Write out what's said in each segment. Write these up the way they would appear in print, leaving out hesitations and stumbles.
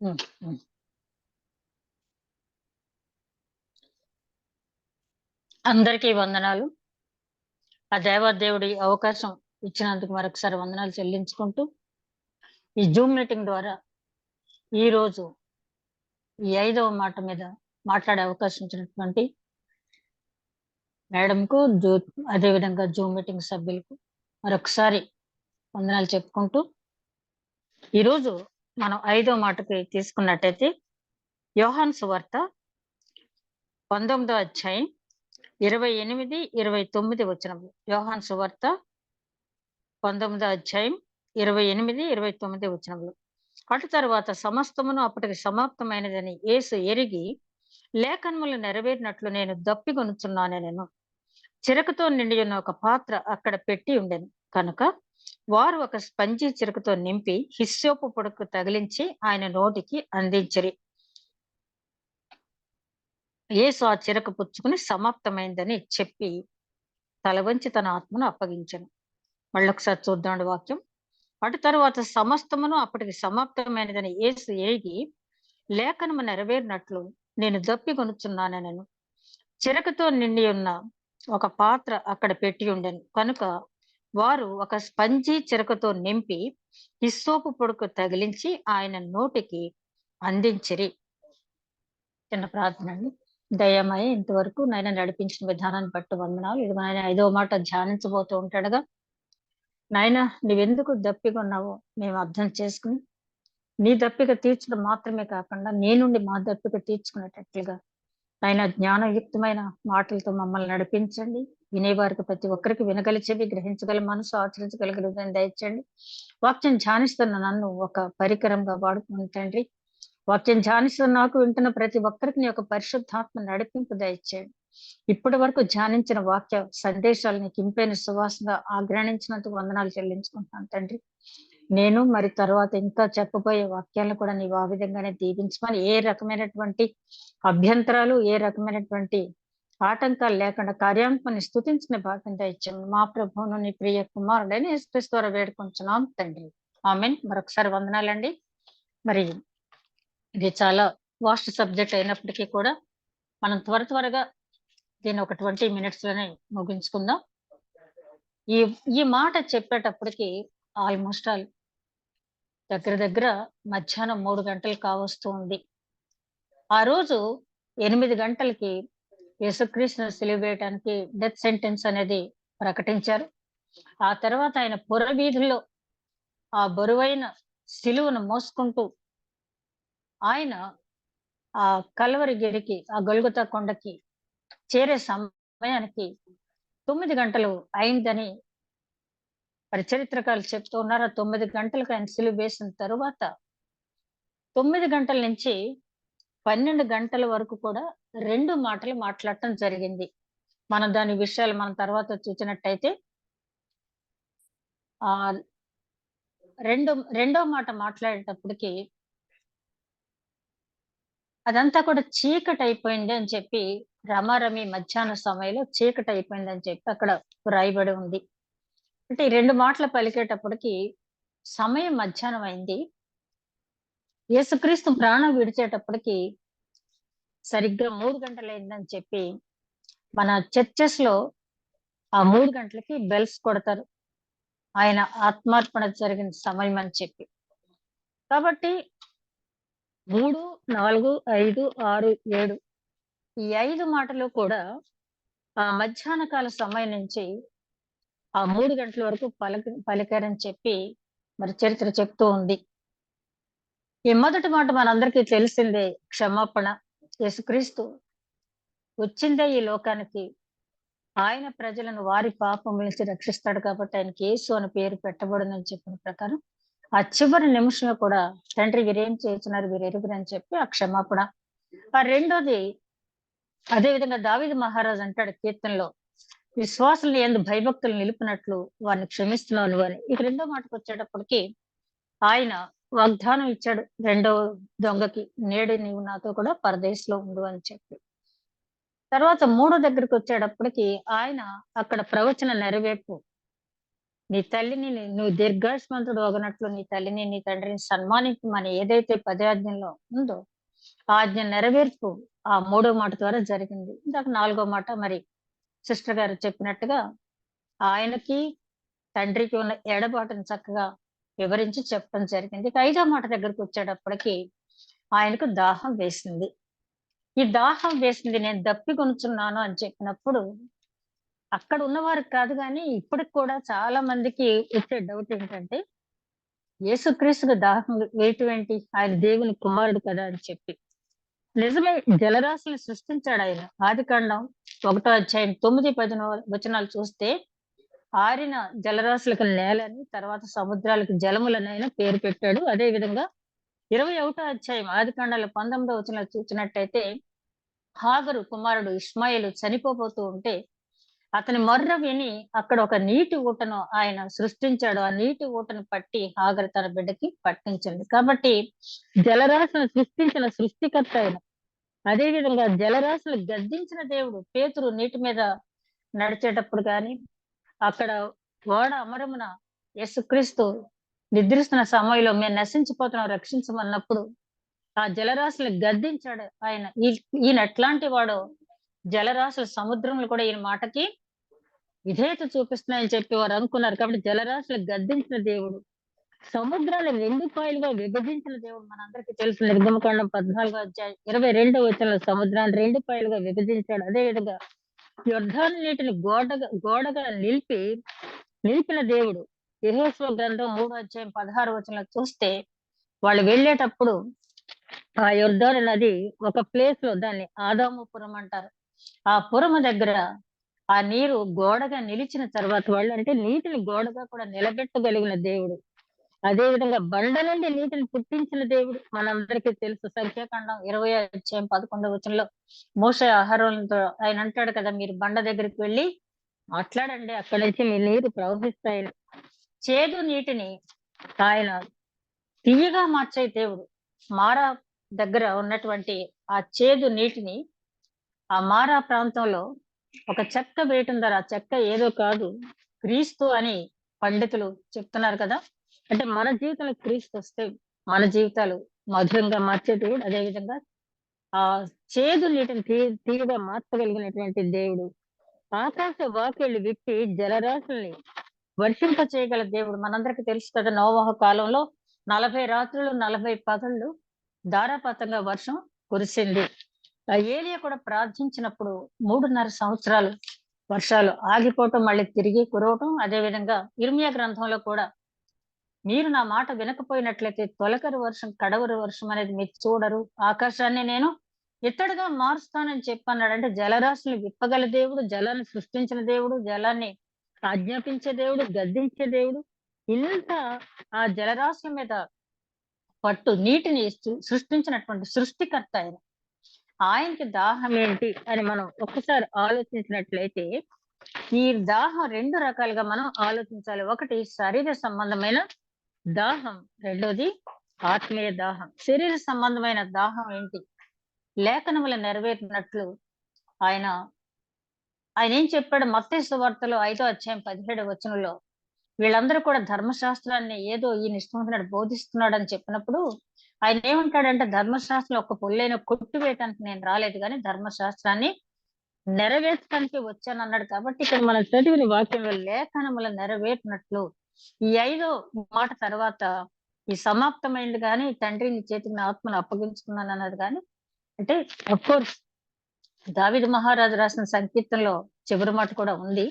హ్మ్. హ్మ్. అందరికీ వందనాలు. ఆ దేవాదేవుడి అవకాశం ఇచ్చినందుకు మరొకసారి వందనాలు చెల్లించుకుంటూ, ఈ జూమ్ మీటింగ్ ద్వారా ఈరోజు ఈ 5వ మాట మీద మాట్లాడే అవకాశం ఇచ్చినటువంటి మేడంకు, అదేవిధంగా జూమ్ మీటింగ్ సభ్యులకు మరొకసారి వందనాలు చెప్పుకుంటూ, ఈరోజు మనం 5వ మాటకి తీసుకున్నట్టయితే యోహాను సువార్త 19వ అధ్యాయం 28, 29 వచనములు. యోహాను సువార్త 19వ అధ్యాయం 28, 29 వచనములు. అటు తరువాత సమస్తమును అప్పటికి సమాప్తమైనదని యేసు ఎరిగి, లేఖనములు నెరవేరినట్లు నేను దప్పిగొనుచున్నానెనెను. చిరకతో నిండి ఉన్న ఒక పాత్ర అక్కడ పెట్టి ఉండెను కనుక వారు ఒక స్పంజి చిరకతో నింపి హిస్సోపు పొడకు తగిలించి ఆయన నోటికి అందించిరి. యేసు ఆ చిరక పుచ్చుకుని సమాప్తమైందని చెప్పి తల వంచి తన ఆత్మను అప్పగించెను. మళ్ళొకసారి చూద్దాం వాక్యం. అటు తరువాత సమస్తమును అప్పటికి సమాప్తమైనదని యేసు ఎరిగి, లేఖనము నెరవేరినట్లు నేను దప్పిగొనుచున్నానెనెను. చిరకతో నిండి ఉన్న ఒక పాత్ర అక్కడ పెట్టి ఉండెను కనుక వారు ఒక స్పంజి చిరకతో నింపి హిస్సోపు పొడుకు తగిలించి ఆయన నోటికి అందించిరి. చిన్న ప్రార్థన అండి. దయమై ఇంతవరకు నాయన నడిపించిన విధానాన్ని బట్టి వందనాలు. ఇది నాయన 5వ మాట ధ్యానించబోతూ ఉంటాడుగా, నాయన నువ్వెందుకు దప్పికొన్నావో మేము అర్థం చేసుకుని, నీ దప్పిక తీర్చడం మాత్రమే కాకుండా నీ నుండి మా దప్పిక తీర్చుకునేటట్లుగా ఆయన జ్ఞానయుక్తమైన మాటలతో మమ్మల్ని నడిపించండి. వినేవారికి ప్రతి ఒక్కరికి వినగల చెవి, గ్రహించగల మనసు, ఆచరించగల హృదయం దయచండి. వాక్యం ధ్యానిస్తున్న నన్ను ఒక పరికరంగా వాడుకుని తండ్రి, వాక్యం ధ్యానిస్తున్న నాకు వింటున్న ప్రతి ఒక్కరికి నీ యొక్క పరిశుద్ధాత్మ నడిపింపు దయచేయండి. ఇప్పటి వరకు ధ్యానించిన వాక్య సందేశాలు నీకు ఇంపైన సువాసనగా ఆగ్రహించినందుకు వందనాలు చెల్లించుకుంటున్నాను తండ్రి. నేను మరి తర్వాత ఇంకా చెప్పబోయే వాక్యాలను కూడా నీవు ఆ విధంగానే దీవించమని, ఏ రకమైనటువంటి అభ్యంతరాలు, ఏ రకమైనటువంటి ఆటంకాలు లేకుండా కార్యాంపాన్ని స్తుతించిన భాగం దయచేయండి. మా ప్రభువును నీ ప్రియ కుమారుడైన యేసుక్రీస్తు ద్వారా వేడుకుంటున్నాం తండ్రి. ఆమేన్. మరొకసారి వందనాలండి. మరి ఇది చాలా వాస్ట్ సబ్జెక్ట్ అయినప్పటికీ కూడా మనం త్వరగా దీన్ని ఒక 20 minutes లోనే ముగించుకుందాం. ఈ ఈ మాట చెప్పేటప్పటికి ఆల్మోస్ట్ ఆల్ దగ్గర మధ్యాహ్నం 3 గంటలు కావస్తూ ఉంది. ఆ రోజు 8 గంటలకి యేసుక్రీస్తును సిలువ వేయడానికి డెత్ సెంటెన్స్ అనేది ప్రకటించారు. ఆ తర్వాత ఆయన పురవీధుల్లో ఆ బరువైన సిలువను మోసుకుంటూ ఆయన ఆ కల్వరి గిరికి, ఆ గొల్గొతా కొండకి చేరే సమయానికి 9 గంటలు అయిందని మరి చరిత్రకారులు చెప్తూ ఉన్నారు. ఆ 9 గంటలకు ఆయన సిలువ వేసిన తరువాత 9 గంటల నుంచి 12 గంటల వరకు కూడా 2 మాటలు మాట్లాడటం జరిగింది. మనం దాని విషయాలు మనం తర్వాత చూసినట్టయితే ఆ రెండో మాట మాట్లాడేటప్పటికి అదంతా కూడా చీకటయిపోయింది అని చెప్పి, రమారమి మధ్యాహ్న సమయంలో చీకటయిపోయిందని చెప్పి అక్కడ వ్రాయబడి ఉంది. అంటే ఈ 2 మాటలు పలికేటప్పటికి సమయం మధ్యాహ్నం అయింది. యేసుక్రీస్తు ప్రాణం విడిచేటప్పటికి సరిగ్గా 3 గంటలయిందని చెప్పి మన చర్చెస్‌లో ఆ 3 గంటలకి బెల్స్ కొడతారు. ఆయన ఆత్మార్పణ జరిగిన సమయం అని చెప్పి. కాబట్టి 3, 4, 5, 6, 7 ఈ 5 మాటలు కూడా ఆ మధ్యాహ్న కాల సమయం నుంచి ఆ 3 గంటల వరకు పలికారని చెప్పి మరి చరిత్ర చెప్తూ ఉంది. ఈ మొదటి మాట మనందరికీ తెలిసిందే, క్షమాపణ. యేసుక్రీస్తు వచ్చిందే ఈ లోకానికి ఆయన ప్రజలను వారి పాపముల నుంచి రక్షిస్తాడు కాబట్టి ఆయనకి యేసు అని పేరు పెట్టబడునని చెప్పిన ప్రకారం ఆ చివరి నిమిషంలో కూడా తండ్రి వీరేం చేస్తున్నారు వీరు ఎరుగురని చెప్పి ఆ క్షమాపణ. ఆ రెండోది అదే విధంగా దావీదు మహారాజు అంటాడు కీర్తనలో, విశ్వాసులను యందు భయభక్తులు నిలిపినట్లు వారిని క్షమిస్తున్నాను అని. ఇక రెండో మాటకు వచ్చేటప్పటికి ఆయన వాగ్దానం ఇచ్చాడు రెండో దొంగకి, నేడు నీవు నాతో కూడా పరదేశంలో ఉండు అని చెప్పి. తర్వాత మూడో దగ్గరికి వచ్చేటప్పటికి ఆయన అక్కడ ప్రవచన నెరవేర్పు నీ తల్లిని నువ్వు దీర్ఘాయుష్మంతుడు అగునట్లు నీ తల్లిని నీ తండ్రిని సన్మానించమని ఏదైతే 10 ఆజ్ఞల్లో ఉందో ఆ ఆజ్ఞ నెరవేర్పు ఆ మూడో మాట ద్వారా జరిగింది. ఇందాక నాలుగో మాట మరి సిస్టర్ గారు చెప్పినట్టుగా ఆయనకి తండ్రికి ఉన్న ఎడబాటును చక్కగా వివరించి చెప్పడం జరిగింది. ఇక ఐదో మాట దగ్గరకు వచ్చేటప్పటికి ఆయనకు దాహం వేసింది. ఈ దాహం వేసింది నేను దప్పిగొనుచున్నాను అని చెప్పినప్పుడు అక్కడ ఉన్నవారికి కాదు గానీ ఇప్పటికి కూడా చాలా మందికి వచ్చే డౌట్ ఏంటంటే యేసుక్రీస్తుకు దాహం వేయటం ఏంటి? ఆయన దేవుని కుమారుడు కదా అని చెప్పి. నిజమే, జలరాశులను సృష్టించాడు ఆయన. ఆదికాండం 1 అధ్యాయం 9, 10 వచనాలు చూస్తే ఆరిన జలరాశులకు నేలని, తర్వాత సముద్రాలకు జలములని ఆయన పేరు పెట్టాడు. అదే విధంగా 21 అధ్యాయం ఆదికాండంలో 19 వచనాలు చూసినట్టయితే హాగరు కుమారుడు ఇష్మాయేలు చనిపోబోతూ ఉంటే అతని మొర్ర విని అక్కడ ఒక నీటి ఊటను ఆయన సృష్టించాడు. ఆ నీటి ఊటను పట్టి హాగరు తన బిడ్డకి పట్టించింది. కాబట్టి జలరాశులను సృష్టించిన సృష్టికర్త ఆయన. అదే విధంగా జలరాశులు గద్దించిన దేవుడు. పేతురు నీటి మీద నడిచేటప్పుడు గాని అక్కడ ఓడ అమరమున యేసుక్రీస్తు నిద్రిస్తున్న సమయంలో మేము నశించిపోతున్నాం రక్షించమన్నప్పుడు ఆ జలరాశులు గద్దించాడు ఆయన. ఈయన ఎట్లాంటి వాడో జలరాశులు సముద్రములు కూడా ఈయన మాటకి విధేయత చూపిస్తున్నాయని చెప్పి వారు అనుకున్నారు. కాబట్టి జలరాశులు గద్దించిన దేవుడు, సముద్రాన్ని 2 పాయలుగా విభజించిన దేవుడు మనందరికీ తెలుసు. నిర్గమకాండం 14 అధ్యాయం 22 వచనంలో సముద్రాన్ని 2 పాయలుగా విభజించాడు. అదే విధంగా యొర్దాను నీటిని గోడగా నిలిపిన దేవుడు. యెహోషువ గ్రంథం 3 అధ్యాయం 16 వచనంలో చూస్తే వాళ్ళు వెళ్ళేటప్పుడు ఆ యొర్దాను నది ఒక ప్లేస్ లో దాన్ని ఆదాముపురం అంటారు. ఆ పురము దగ్గర ఆ నీరు గోడగా నిలిచిన తర్వాత వాళ్ళు అంటే నీటిని గోడగా కూడా నిలబెట్టగలిగిన దేవుడు. అదే విధంగా బండ నుండి నీటిని పుట్టించిన దేవుడు మనందరికీ తెలుసు. సంఖ్యాకాండం 20 అధ్యాయం 11 వచనంలో మోషే అహరోనుతో ఆయన అంటాడు కదా, మీరు బండ దగ్గరికి వెళ్ళి మాట్లాడండి, అక్కడి నుంచి మీ నీరు ప్రవహిస్తాయని. చేదు నీటిని ఆయన తియ్యగా మార్చే దేవుడు. మారా దగ్గర ఉన్నటువంటి ఆ చేదు నీటిని ఆ మారా ప్రాంతంలో ఒక చెక్క వేయటం ద్వారా, ఆ చెక్క ఏదో కాదు క్రీస్తు అని పండితులు చెప్తున్నారు కదా. అంటే మన జీవితంలో క్రీస్తు వస్తే మన జీవితాలు మధురంగా మార్చే దేవుడు. అదే విధంగా ఆ చేదు నీటిని తీయగా మార్చగలిగినటువంటి దేవుడు. ఆకాశ వాకిళ్లు విప్పి జలరాశుల్ని వర్షింప చేయగల దేవుడు. మనందరికీ తెలుసు కదా, నోవహు కాలంలో 40 రాత్రులు 40 పగళ్ళు ధారాపాతంగా వర్షం కురిసింది. ఏలియా కూడా ప్రార్థించినప్పుడు 3.5 సంవత్సరాలు వర్షాలు ఆగిపోవటం, మళ్ళీ తిరిగి కురవటం. అదే విధంగా ఇర్మియా గ్రంథంలో కూడా మీరు నా మాట వినకపోయినట్లయితే తొలకరి వర్షం, కడవరి వర్షం అనేది మీరు చూడరు, ఆకాశాన్ని నేను ఇత్తడిగా మారుస్తానని చెప్పన్నాడు. అంటే జలరాశులు విప్పగల దేవుడు, జలాన్ని సృష్టించిన దేవుడు, జలాన్ని ఆజ్ఞాపించే దేవుడు, గద్దించే దేవుడు. ఇంత ఆ జలరాశుల మీద పట్టు నీటిని సృష్టించినటువంటి సృష్టికర్త ఆయన. ఆయనకి దాహం ఏంటి అని మనం ఒక్కసారి ఆలోచించినట్లయితే ఈ దాహం 2 రకాలుగా మనం ఆలోచించాలి. ఒకటి శరీర సంబంధమైన దాహం, రెండోది ఆత్మీయ దాహం. శరీర సంబంధమైన దాహం ఏంటి? లేఖనములు నెరవేరినట్లు ఆయన ఏం చెప్పాడు? మత్తయి సువార్తలో 5 అధ్యాయం 17 వచనంలో వీళ్ళందరూ కూడా ధర్మశాస్త్రాన్ని ఏదో ఈయన ఇష్టం వచ్చినట్టు బోధిస్తున్నాడు అని చెప్పినప్పుడు ఆయన ఏమంటాడంటే, ధర్మశాస్త్రం ఒక పొల్లైన కొట్టివేయటానికి నేను రాలేదు కానీ ధర్మశాస్త్రాన్ని నెరవేర్చడానికి వచ్చాను అన్నాడు. కాబట్టి ఇక్కడ మనం చదివిన వాక్యంలో లేఖనములు నెరవేరినట్లు ఈ 5వ మాట తర్వాత ఈ సమాప్తమైంది కానీ తండ్రి నీ చేతికి నా ఆత్మను అప్పగించుకున్నాను అన్నది కానీ, అంటే అఫ్ కోర్స్ దావీదు మహారాజు రాసిన సంకీర్తనలో చివరి మాట కూడా ఉంది.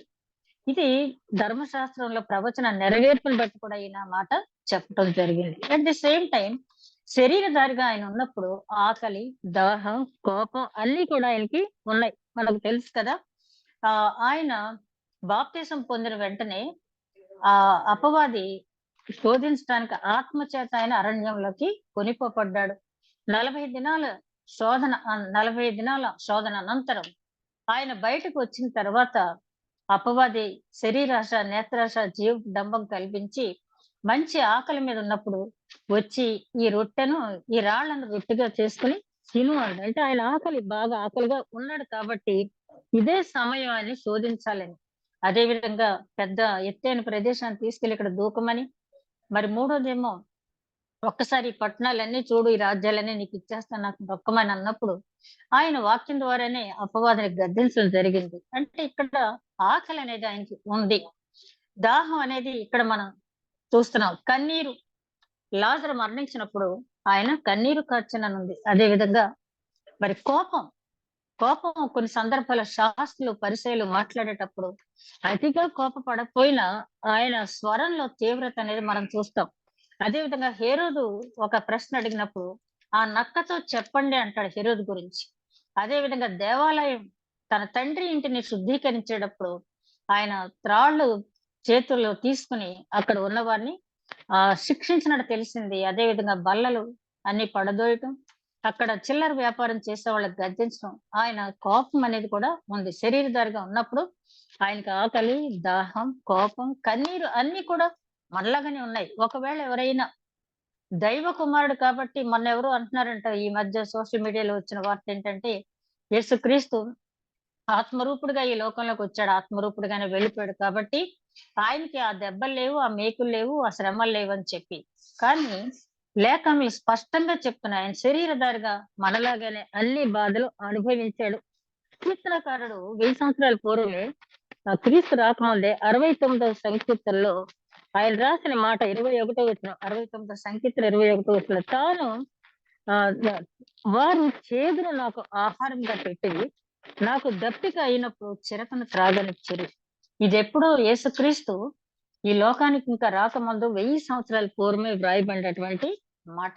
ఇది ధర్మశాస్త్రంలో ప్రవచన నెరవేర్పును బట్టి కూడా ఈయన మాట చెప్పడం జరిగింది. అట్ ది సేమ్ టైం శరీరధారిగా ఆయన ఉన్నప్పుడు ఆకలి, దాహం, కోపం అన్ని కూడా ఆయనకి ఉన్నాయి. మనకు తెలుసు కదా. ఆయన బాప్తిసం పొందిన వెంటనే ఆ అపవాది శోధించడానికి ఆత్మచేత ఆయన అరణ్యంలోకి కొనిపోబడ్డాడు. 40 దినాల 40 దినాల శోధన అనంతరం ఆయన బయటకు వచ్చిన తర్వాత అపవాది శరీరాశ, నేత్రాశ, జీవ డంబం కల్పించి మంచి ఆకలి మీద ఉన్నప్పుడు వచ్చి ఈ రొట్టెను, ఈ రాళ్లను రొట్టెగా చేసుకుని తిను అన్నాడు. అంటే ఆయన బాగా ఆకలిగా ఉన్నాడు కాబట్టి ఇదే సమయం అని శోధించాలని. అదే విధంగా పెద్ద ఎత్తైన ప్రదేశాన్ని తీసుకెళ్ళి ఇక్కడ దూకమని, మరి మూడోదేమో ఒక్కసారి ఈ పట్టణాలన్నీ చూడు, ఈ రాజ్యాలన్నీ నీకిచ్చేస్తాను నాకు మొక్కమని అన్నప్పుడు, ఆయన వాక్యం ద్వారానే అపవాదిని గద్దించడం జరిగింది. అంటే ఇక్కడ ఆకలనేది ఆయనకి ఉంది. దాహం అనేది ఇక్కడ మనం చూస్తున్నాం. కన్నీరు లాజరు మరణించినప్పుడు ఆయన కన్నీరు కార్చెననుంది. అదే విధంగా మరి కోపం కొన్ని సందర్భాల్లో శాస్త్రులు, పరిసయ్యులు మాట్లాడేటప్పుడు అతిగా కోపపడకపోయినా ఆయన స్వరంలో తీవ్రత అనేది మనం చూస్తాం. అదే విధంగా హేరోదు ఒక ప్రశ్న అడిగినప్పుడు, "ఆ నక్కతో చెప్పండి" అంటాడు హేరోదు గురించి. అదే విధంగా దేవాలయం తన తండ్రి ఇంటిని శుద్ధీకరించేటప్పుడు ఆయన త్రాళ్ళు చేతుల్లో తీసుకొని అక్కడ ఉన్నవారిని శిక్షించినట్టు తెలిసింది. అదే విధంగా బల్లలు అన్ని పడదోయటం, అక్కడ చిల్లర వ్యాపారం చేసే వాళ్ళకి గద్దించడం, ఆయన కోపం అనేది కూడా ఉంది. శరీరధారిగా ఉన్నప్పుడు ఆయనకి ఆకలి, దాహం, కోపం, కన్నీరు అన్నీ కూడా మనలాగానే ఉన్నాయి. ఒకవేళ ఎవరైనా దైవ కుమారుడు కాబట్టి మొన్నెవరో అంటున్నారంట, ఈ మధ్య సోషల్ మీడియాలో వచ్చిన వార్త ఏంటంటే, యేసుక్రీస్తు ఆత్మరూపుడుగా ఈ లోకంలోకొచ్చాడు. ఆత్మరూపుడుగానే వెళ్ళిపోయాడు కాబట్టి, ఆయనకి ఆ దెబ్బలు లేవు, ఆ మేకులు లేవు, ఆ శ్రమలు లేవని చెప్పి. కానీ లేఖనలు స్పష్టంగా చెప్తున్నాయి. ఆయన శరీరధారిగా మనలాగానే అన్ని బాధలు అనుభవించాడు. కీర్తనకారుడు 1000 సంవత్సరాల పూర్వమే క్రీస్తు రాకముందే 69వ సంకీర్తనలో ఆయన రాసిన మాట 21వ వచనం, 69వ సంకీర్తన 21వ వచనం, తాను వారు చేదును నాకు ఆహారంగా పెట్టిరి, నాకు దప్పిక అయినప్పుడు చిరకను త్రాగనిచ్చిరి. ఇదెప్పుడో యేసుక్రీస్తు ఈ లోకానికి ఇంకా రాకముందు 1000 సంవత్సరాల పూర్వమే వ్రాయబడినటువంటి మాట.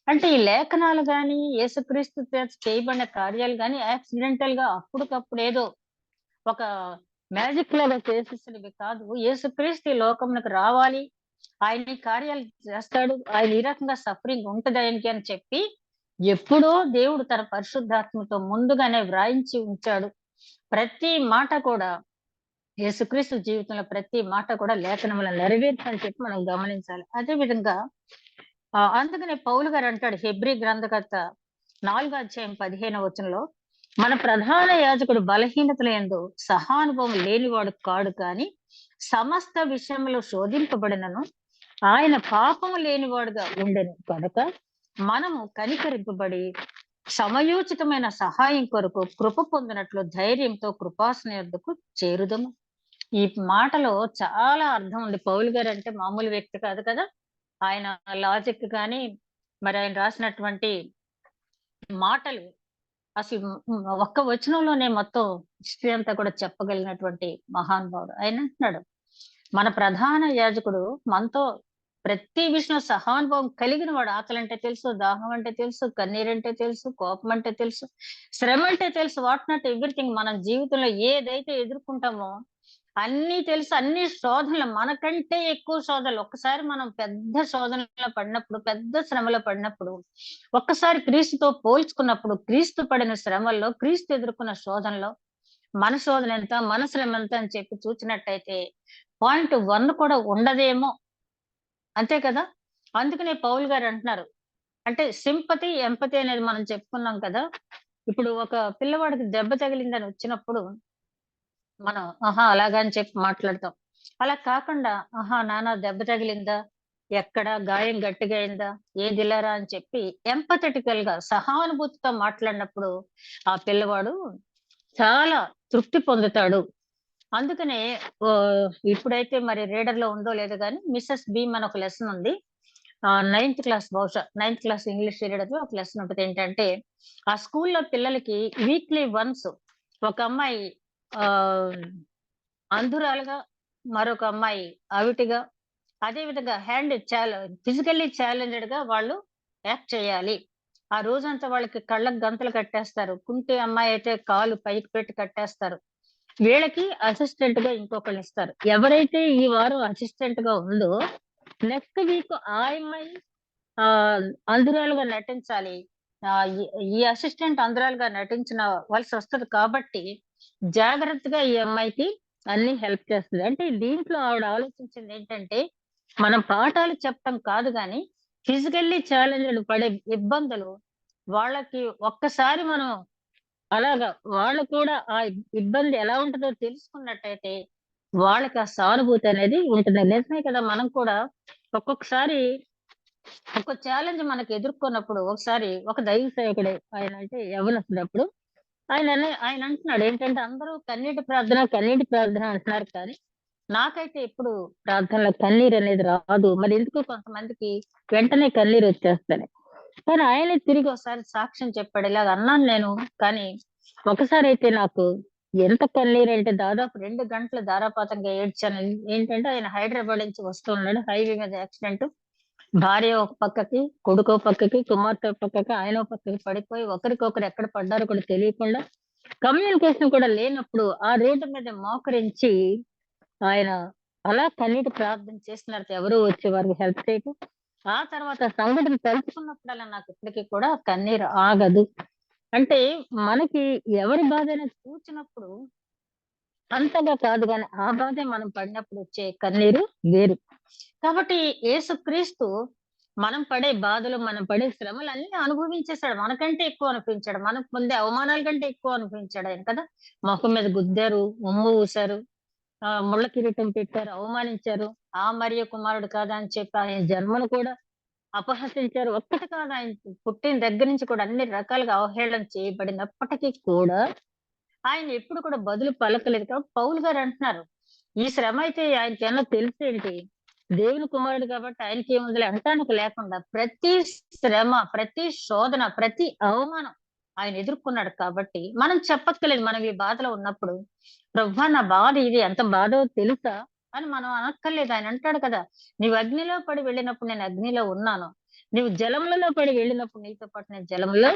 అంటే ఈ లేఖనాలు గాని, యేసుక్రీస్తు చేత చేయబడిన కార్యాలు గాని యాక్సిడెంటల్ గా అప్పటికప్పుడు ఏదో ఒక మ్యాజిక్ లాగా చేసేసినవి కాదు. యేసుక్రీస్తు ఈ లోకమునకు రావాలి, ఆయన ఈ కార్యాలు చేస్తాడు, ఆయన ఈ రకంగా సఫరింగ్ ఉంటది ఆయనకి అని చెప్పి ఎప్పుడో దేవుడు తన పరిశుద్ధాత్మతో ముందుగానే వ్రాయించి ఉంచాడు. ప్రతి మాట కూడా యేసుక్రీస్తు జీవితంలో ప్రతి మాట కూడా లేఖనములో నెరవేర్చని చెప్పి మనం గమనించాలి. అదే విధంగా అందుకనే పౌలు గారు అంటాడు హెబ్రీ గ్రంథకర్త 4వ అధ్యాయం 15వ వచనంలో, మన ప్రధాన యాజకుడు బలహీనతల యందు సహానుభవం లేనివాడు కాడు కానీ సమస్త విషయంలో శోధింపబడినను ఆయన పాపము లేనివాడుగా ఉండెను కనుక మనము కనికరింపబడి సమయోచితమైన సహాయం కొరకు కృప పొందినట్లు ధైర్యంతో కృపాసన యొద్దకు చేరుదము. ఈ మాటలో చాలా అర్థం ఉంది. పౌలు గారు అంటే మామూలు వ్యక్తి కాదు కదా. ఆయన లాజిక్ గాని, మరి ఆయన రాసినటువంటి మాటలు అసలు ఒక్క వచనంలోనే మొత్తం హిస్టరీ అంతా కూడా చెప్పగలిగినటువంటి మహానుభావుడు. ఆయన అంటున్నాడు, మన ప్రధాన యాజకుడు మనతో ప్రతి విషయంలో సహానుభవం కలిగిన వాడు. ఆకలి అంటే తెలుసు, దాహం అంటే తెలుసు, కన్నీరంటే తెలుసు, కోపం అంటే తెలుసు, శ్రమ అంటే తెలుసు. వాట్ నాట్ ఎవ్రీథింగ్ మనం జీవితంలో ఏదైతే ఎదుర్కొంటామో అన్నీ తెలుసు. అన్ని శోధనలు మనకంటే ఎక్కువ శోధనలు. ఒక్కసారి మనం పెద్ద శోధనలో పడినప్పుడు, పెద్ద శ్రమలో పడినప్పుడు, ఒక్కసారి క్రీస్తుతో పోల్చుకున్నప్పుడు, క్రీస్తు పడిన శ్రమల్లో, క్రీస్తు ఎదుర్కొన్న శోధనలో మన శోధన ఎంత, మన శ్రమ ఎంత అని చెప్పి చూచినట్టయితే పాయింట్ 1 కూడా ఉండదేమో. అంతే కదా. అందుకనే పౌలు గారు అంటున్నారు, అంటే సింపతి, ఎంపతి అనేది మనం చెప్పుకున్నాం కదా. ఇప్పుడు ఒక పిల్లవాడికి దెబ్బ తగిలిందని వచ్చినప్పుడు మనం ఆహా అలాగా అని చెప్పి మాట్లాడతాం. అలా కాకుండా ఆహా నాన్న దెబ్బ తగిలిందా, ఎక్కడ గాయం గట్టిగా అయిందా, ఏదిలారా అని చెప్పి ఎంపథెటికల్ గా సహానుభూతితో మాట్లాడినప్పుడు ఆ పిల్లవాడు చాలా తృప్తి పొందుతాడు. అందుకనే ఇప్పుడైతే మరి రీడర్ లో ఉందో లేదో గాని మిసెస్ బీమ్ అని ఒక లెసన్ ఉంది. 9th క్లాస్, బహుశా 9th క్లాస్ ఇంగ్లీష్ రీడర్ లో ఒక లెసన్ ఉంటది. ఏంటంటే ఆ స్కూల్లో పిల్లలకి వీక్లీ వన్స్ ఒక అమ్మాయి ఆ అంధురాలుగా, మరొక అమ్మాయి అవిటిగా, అదే విధంగా ఫిజికల్లీ ఛాలెంజ్డ్ గా వాళ్ళు యాక్ట్ చేయాలి. ఆ రోజంతా వాళ్ళకి కళ్ళకు గంతలు కట్టేస్తారు. కుంటి అమ్మాయి అయితే కాలు పైకి పెట్టి కట్టేస్తారు. వీళ్ళకి అసిస్టెంట్ గా ఇంకొకళ్ళని ఇస్తారు. ఎవరైతే ఈ వారం అసిస్టెంట్ గా ఉందో నెక్స్ట్ వీక్ ఆ అమ్మాయి అంధురాలుగా నటించాలి. ఈ అసిస్టెంట్ అంధురాలుగా నటించిన వలసి వస్తది కాబట్టి జాగ్రత్తగా ఈ అమ్మాయికి అన్ని హెల్ప్ చేస్తది. అంటే దీంట్లో ఆవిడ ఆలోచించింది ఏంటంటే, మనం పాఠాలు చెప్పటం కాదు గానీ, ఫిజికల్లీ ఛాలెంజ్డ్ పడే ఇబ్బందులు వాళ్ళకి ఒక్కసారి మనం అలాగా వాళ్ళు కూడా ఆ ఇబ్బంది ఎలా ఉంటదో తెలుసుకున్నట్టయితే వాళ్ళకి ఆ సానుభూతి అనేది ఉంటుంది. నిజమే కదా! మనం కూడా ఒక్కొక్కసారి ఒక ఛాలెంజ్ మనకు ఎదుర్కొన్నప్పుడు ఒకసారి ఒక దైవ సేవకుడు ఆయన అంటే యవ్వనస్తుడప్పుడు ఆయన అంటున్నాడు ఏంటంటే, అందరూ కన్నీటి ప్రార్థన, కన్నీటి ప్రార్థన అంటున్నారు కానీ, నాకైతే ఎప్పుడు ప్రార్థనలో కన్నీరనేది రాదు. మరి ఎందుకో కొంతమందికి వెంటనే కన్నీరొచ్చేస్తది. కానీ ఆయనే తిరిగి ఒకసారి సాక్ష్యం చెప్పాడు. ఇలాగ అన్నాను నేను. కానీ ఒకసారైతే నాకు ఎంత కన్నీరంటే దాదాపు 2 గంటలు ధారాపాతంగా ఏడ్చాను. ఏంటంటే ఆయన హైదరాబాద్ నుంచి వస్తూ ఉన్నాడు. హైవే మీద యాక్సిడెంట్. భార్య ఒక పక్కకి, కొడుకో పక్కకి, కుమార్తె ఒక పక్కకి, ఆయన ఒక పక్కకి పడిపోయి ఒకరికొకరు ఎక్కడ పడ్డారో కూడా తెలియకుండా కమ్యూనికేషన్ కూడా లేనప్పుడు ఆ రోడ్డు మీద మోకరించి ఆయన అలా కన్నీటి ప్రార్థన చేస్తున్నారు. ఎవరు వచ్చి వారికి హెల్ప్ చేయకు. ఆ తర్వాత సంఘటన తలుచుకున్నప్పుడల్లా నాకు ఇప్పటికి కూడా కన్నీరు ఆగదు. అంటే మనకి ఎవరి బాధైనా చూచినప్పుడు అంతగా కాదు గాని, ఆ బాధే మనం పడినప్పుడు వచ్చే కన్నీరు వేరు. కాబట్టి యేసుక్రీస్తు మనం పడే బాధలు, మనం పడే శ్రమలు అన్నీ అనుభవించేసాడు. మనకంటే ఎక్కువ అనిపించాడు. మనం పొందే అవమానాల కంటే ఎక్కువ అనుభవించాడు ఆయన కదా! మొఖం మీద గుద్దారు, ఉమ్ము ఊసారు, ముళ్ళ కిరీటం పెట్టారు, అవమానించారు. ఆ మరియ కుమారుడు కాదా అని చెప్పి ఆయన జన్మను కూడా అపహసించారు. ఒక్కటి కాదు ఆయన పుట్టిన దగ్గర నుంచి కూడా అన్ని రకాలుగా అవహేళన చేయబడినప్పటికీ కూడా ఆయన ఎప్పుడు కూడా బదులు పలకలేదు. కాబట్టి పౌలు గారు అంటున్నారు, ఈ శ్రమ అయితే ఆయనకేమన్నా తెలుసేంటి? దేవుని కుమారుడు కాబట్టి ఆయనకేముందిలే అంటానికి లేకుండా ప్రతి శ్రమ, ప్రతి శోధన, ప్రతి అవమానం ఆయన ఎదుర్కొన్నాడు కాబట్టి మనం చెప్పక్కర్లేదు. మనం ఈ బాధలో ఉన్నప్పుడు, "ప్రభువా నా బాధ ఇది. ఎంత బాధో తెలుసా?" అని మనం అనక్కర్లేదు. ఆయన అంటాడు కదా! "నీవు అగ్నిలో పడి వెళ్ళినప్పుడు నేను అగ్నిలో ఉన్నాను. నీవు జలములలో పడి వెళ్ళినప్పుడు నీతో పాటు నేను జలములో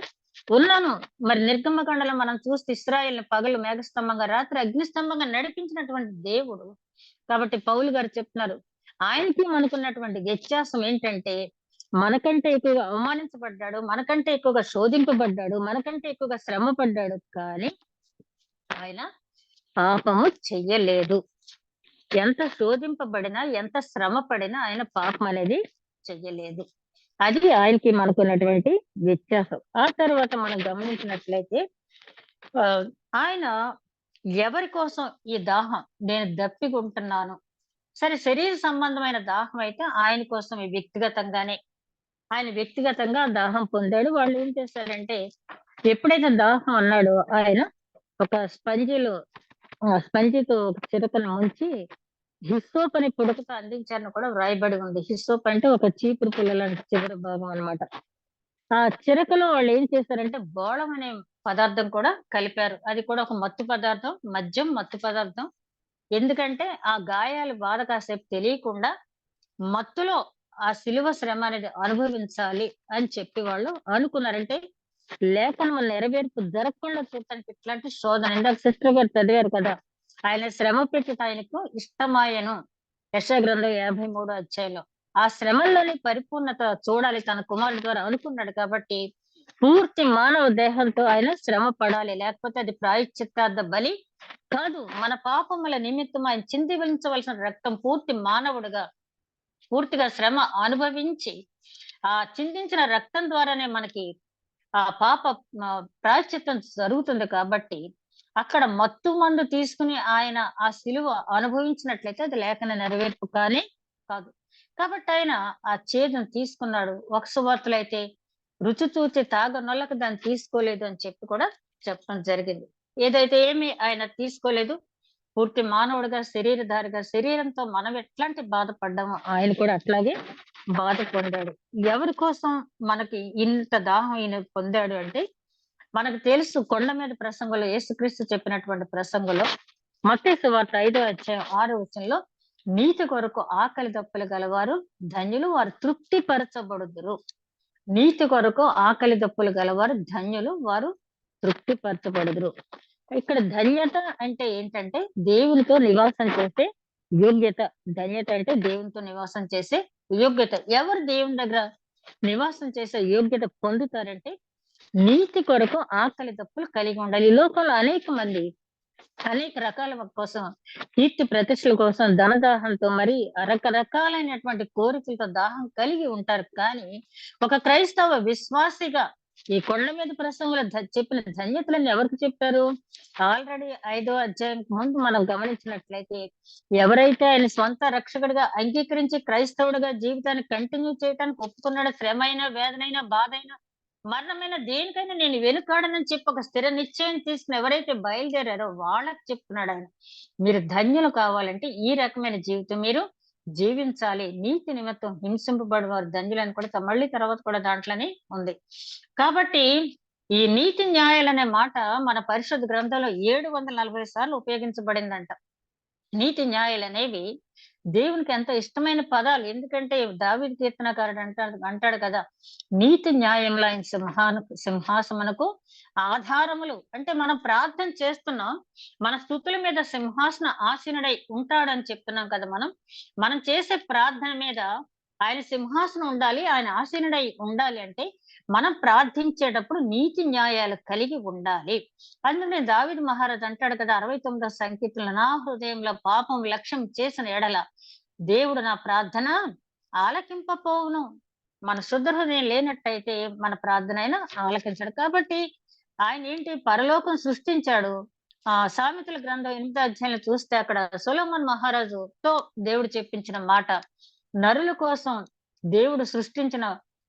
ఉన్నాను." మరి నిర్గమకాండలో మనం చూస్తే ఇశ్రాయేలుని పగలు మేఘస్తంభంగా, రాత్రి అగ్నిస్తంభంగా నడిపించినటువంటి దేవుడు. కాబట్టి పౌలు గారు చెప్తున్నారు. ఆయనకి మనకున్నటువంటి వ్యత్యాసం ఏంటంటే, మనకంటే ఎక్కువగా అవమానించబడ్డాడు. మనకంటే ఎక్కువగా శోధింపబడ్డాడు. మనకంటే ఎక్కువగా శ్రమ పడ్డాడు. కానీ ఆయన పాపము చెయ్యలేదు. ఎంత శోధింపబడినా, ఎంత శ్రమ పడినా ఆయన పాపం అనేది చెయ్యలేదు. అది ఆయనకి మనకున్నటువంటి వ్యత్యాసం. ఆ తర్వాత మనం గమనించినట్లయితే ఆహ్, ఆయన ఎవరి కోసం ఈ దాహం నేను దప్పికుంటున్నాను. సరే శరీర సంబంధమైన దాహం అయితే ఆయన కోసం వ్యక్తిగతంగానే ఆయన వ్యక్తిగతంగా దాహం పొందాడు. వాళ్ళు ఏం చేశారంటే ఎప్పుడైతే దాహం అన్నాడో ఆయన ఒక స్పంజితో ఒక చిరకను ముంచి హిస్సోప్ అనే పుడకతో అందించారని కూడా వ్రాయబడి ఉంది. హిస్సోప్ అంటే ఒక చీపురు పుల్ల లాంటి చివరి భాగం అన్నమాట. ఆ చిరకలో వాళ్ళేం చేశారంటే బోళం అనే పదార్థం కూడా కలిపారు. అది కూడా ఒక మత్తు పదార్థం. మద్యం మత్తు పదార్థం. ఎందుకంటే ఆ గాయాల బాధ కాసేపు తెలియకుండా మత్తులో ఆ శిలువ శ్రమ అనేది అనుభవించాలి అని చెప్పి వాళ్ళు అనుకున్నారు. అంటే లేఖనం నెరవేర్పు జరగకుండా చూడటానికి ఇట్లాంటి శోధన ఇందాక సిస్టర్ గారు చదివారు కదా! ఆయన శ్రమ పెట్టుట ఆయనకు ఇష్టమాయెను. యెషయా గ్రంథం 53 అధ్యాయంలో. ఆ శ్రమల్లోని పరిపూర్ణత చూడాలి తన కుమారుడి ద్వారా అనుకున్నాడు కాబట్టి, పూర్తి మానవ దేహంతో ఆయన శ్రమ పడాలి. లేకపోతే అది ప్రాయశ్చిత్తార్థ బలి కాదు. మన పాపముల నిమిత్తం ఆయన చిందించవలసిన రక్తం పూర్తిగా శ్రమ అనుభవించి, ఆ చిందించిన రక్తం ద్వారానే మనకి ఆ పాప ప్రాయశ్చిత్తం జరుగుతుంది కాబట్టి, అక్కడ మత్తు మందు తీసుకొని ఆయన ఆ సిలువ అనుభవించినట్లయితే అది లేఖన నెరవేర్పు కానే కాదు. కాబట్టి ఆయన ఆ చేదును తీసుకున్నాడు. ఒక సువార్తలో అయితే రుచి చూచి తాగనొల్లక దాన్ని తీసుకోలేదు అని చెప్పి కూడా చెప్పడం జరిగింది. ఏదైతే ఏమి ఆయన తీసుకోలేదు. పూర్తి మానవుడిగా, శరీరధారిగా, శరీరంతో మనం ఎట్లాంటి బాధపడ్డామో ఆయన కూడా అట్లాగే బాధ పొందాడు. ఎవరి కోసం మనకి ఇంత దాహం ఈయన పొందాడు అంటే, మనకు తెలుసు కొండ మీద ప్రసంగంలో యేసుక్రీస్తు చెప్పినటువంటి ప్రసంగంలో మత్తయి సువార్త 5వ అధ్యాయం 6వ వచనంలో నీతి కొరకు ఆకలి దప్పులు గలవారు ధన్యులు వారు తృప్తి పరచబడుదురు. నీతి కొరకు ఆకలి దప్పులు గలవారు ధన్యులు వారు తృప్తి పరచబడుదురు. ఇక్కడ ధన్యత అంటే ఏంటంటే దేవునితో నివాసం చేసే యోగ్యత. ధన్యత అంటే దేవునితో నివాసం చేసే యోగ్యత. ఎవరు దేవుని దగ్గర నివాసం చేసే యోగ్యత పొందుతారంటే నీతి కొరకు ఆకలి దప్పులు కలిగి ఉండాలి. ఈ లోకంలో అనేక మంది అనేక రకాల కోసం కీర్తి ప్రతిష్టల కోసం ధనదాహంతో మరి రకరకాలైనటువంటి కోరికలతో దాహం కలిగి ఉంటారు. కానీ ఒక క్రైస్తవ విశ్వాసిగా ఈ కొండ మీద ప్రసంగంలో చెప్పిన ధన్యతలన్నీ ఎవరికి చెప్పారు? ఆల్రెడీ 5వ అధ్యాయంకి ముందు మనం గమనించినట్లయితే, ఎవరైతే ఆయన సొంత రక్షకుడిగా అంగీకరించి క్రైస్తవుడిగా జీవితాన్ని కంటిన్యూ చేయటానికి ఒప్పుకున్నాడో, శ్రమైనా, వేదనైనా, బాధైనా, మరణమైన దేనికైనా నేను వెనుకాడనని చెప్పి ఒక స్థిర నిశ్చయం తీసుకుని ఎవరైతే బయలుదేరారో వాళ్ళకి చెప్తున్నాడు ఆయన. మీరు ధన్యులు కావాలంటే ఈ రకమైన జీవితం మీరు జీవించాలి. నీతి నిమిత్తం హింసింపబడేవారు ధన్యులని కూడా మళ్ళీ తర్వాత కూడా దాంట్లోనే ఉంది. కాబట్టి ఈ నీతి న్యాయాలనే మాట మన పరిశుద్ధ గ్రంథంలో 740 సార్లు ఉపయోగించబడిందంట. నీతి న్యాయాలనేవి దేవునికి ఎంతో ఇష్టమైన పదాలు. ఎందుకంటే దావీదు కీర్తనకారుడు అంటాడు అంటాడు కదా! నీతి న్యాయములు ఆయన సింహాసమునకు ఆధారములు. అంటే మనం ప్రార్థన చేస్తున్నాం. మన స్తుతుల మీద సింహాసన ఆసీనుడై ఉంటాడని చెప్తున్నాం కదా మనం. మనం చేసే ప్రార్థన మీద ఆయన సింహాసనం ఉండాలి. ఆయన ఆసీనుడై ఉండాలి అంటే మనం ప్రార్థించేటప్పుడు నీతి న్యాయాలు కలిగి ఉండాలి. అందుకనే దావీదు మహారాజు అంటాడు కదా 69వ సంకీర్తనలో, నా హృదయంలో పాపం లక్ష్యం చేసిన ఎడల దేవుడు నా ప్రార్థన ఆలకింపపోవును. మన శుద్ధ హృదయం లేనట్టయితే మన ప్రార్థన అయినా ఆలకించడు. కాబట్టి ఆయన ఏంటి పరలోకం సృష్టించాడు. సామెతల గ్రంథం 8వ అధ్యాయంలో చూస్తే అక్కడ సొలొమోన్ మహారాజుతో దేవుడు చెప్పించిన మాట, నరుల కోసం దేవుడు సృష్టించిన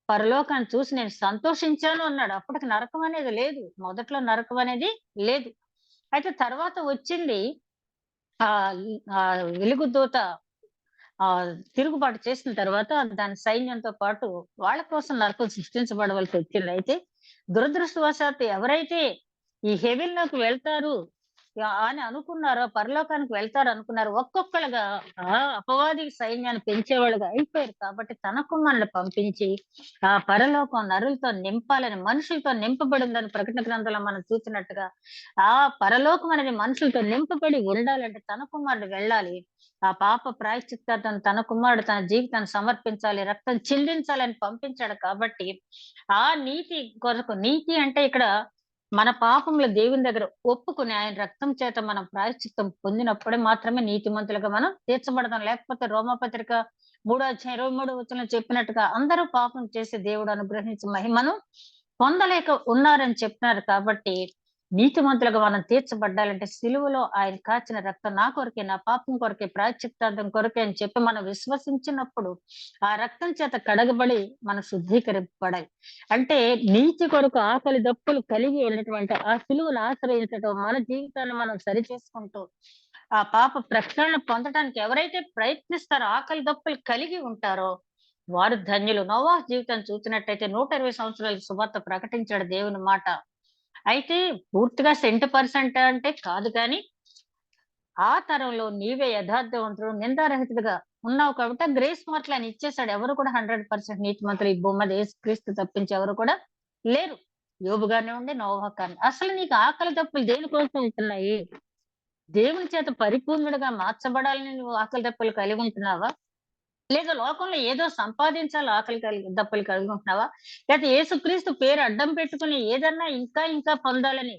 పరలోకాన్ని చూసి నేను సంతోషించాను అన్నాడు. అప్పటికి నరకం అనేది లేదు. మొదట్లో నరకం అనేది లేదు. అయితే తర్వాత వచ్చింది వెలుగుదూత తిరుగుబాటు చేసిన తర్వాత దాని సైన్యంతో పాటు వాళ్ళ కోసం నరకం సృష్టించబడవలసి వచ్చింది. అయితే దురదృష్టవశాత్తు ఎవరైతే ఈ హెవెన్‌లోకి వెళ్తారు అని అనుకున్నారో, పరలోకానికి వెళ్తారు అనుకున్నారు, ఒక్కొక్కలుగా అపవాది సైన్యాన్ని పెంచేవాళ్ళుగా అయిపోయారు. కాబట్టి తన కుమారుని పంపించి ఆ పరలోకం నరులతో నింపాలని, మనుషులతో నింపబడిందని ప్రకటన గ్రంథంలో మనం చూసినట్టుగా, ఆ పరలోకం అనేది మనుషులతో నింపబడి ఉండాలంటే తన కుమారుడు వెళ్ళాలి. ఆ పాప ప్రాయశ్చిత్తార్థం తన కుమారుడు తన జీవితాన్ని సమర్పించాలి, రక్తం చిందించాలని పంపించాడు. కాబట్టి ఆ నీతి కొరకు, నీతి అంటే ఇక్కడ మన పాపములు దేవుని దగ్గర ఒప్పుకుని ఆయన రక్తం చేత మనం ప్రాయశ్చిత్తం పొందినప్పుడే మాత్రమే నీతిమంతులుగా మనం తీర్చబడతాం. లేకపోతే రోమాపత్రిక 3:23 చెప్పినట్టుగా అందరూ పాపం చేసి దేవుడు అనుగ్రహించి మహిమను పొందలేక ఉన్నారని చెప్పినారు. కాబట్టి నీతిమంతులుగా మనం తీర్చబడ్డాలంటే సిలువలో ఆయన కాచిన రక్తం నా కొరకే, నా పాపం కొరకే, ప్రాయశ్చిత్తార్థం కొరకే అని చెప్పి మనం విశ్వసించినప్పుడు ఆ రక్తం చేత కడగబడి మనం శుద్ధీకరింపబడాలి. అంటే నీతి కొరకు ఆకలి దప్పులు కలిగి ఉన్నటువంటి ఆ సిలువను ఆశ్రయించడం, మన జీవితాన్ని మనం సరిచేసుకుంటూ ఆ పాప ప్రక్షాళన పొందడానికి ఎవరైతే ప్రయత్నిస్తారో, ఆకలి దప్పులు కలిగి ఉంటారో వారు ధన్యులు. నోవాహు జీవితాన్ని చూసినట్టయితే 120 సంవత్సరాలు సువార్త ప్రకటించాడు దేవుని మాట. అయితే పూర్తిగా 100% అంటే కాదు గాని, ఆ తరంలో నీవే యథార్థవంతుడు, నిందారహితుడిగా ఉన్నావు కాబట్టి గ్రేస్ మార్కులు ఆయన ఇచ్చేసాడు. ఎవరు కూడా 100% నీతిమంతులు ఈ భూమి మీద యేసుక్రీస్తు తప్పించి ఎవరు కూడా లేరు. యోబు కానివ్వండి, నోవహు కానీ. అసలు నీకు ఆకలి దప్పులు దేనికోసం ఉంటున్నాయి? దేవుని చేత పరిపూర్ణుడిగా మార్చబడాలని నువ్వు ఆకలి దప్పులు కలిగి ఉంటున్నావా? లేదా లోకంలో ఏదో సంపాదించాలి దప్పులు కలిగి ఉంటున్నావా? లేతే యేసుక్రీస్తు పేరు అడ్డం పెట్టుకుని ఏదన్నా ఇంకా ఇంకా పొందాలని,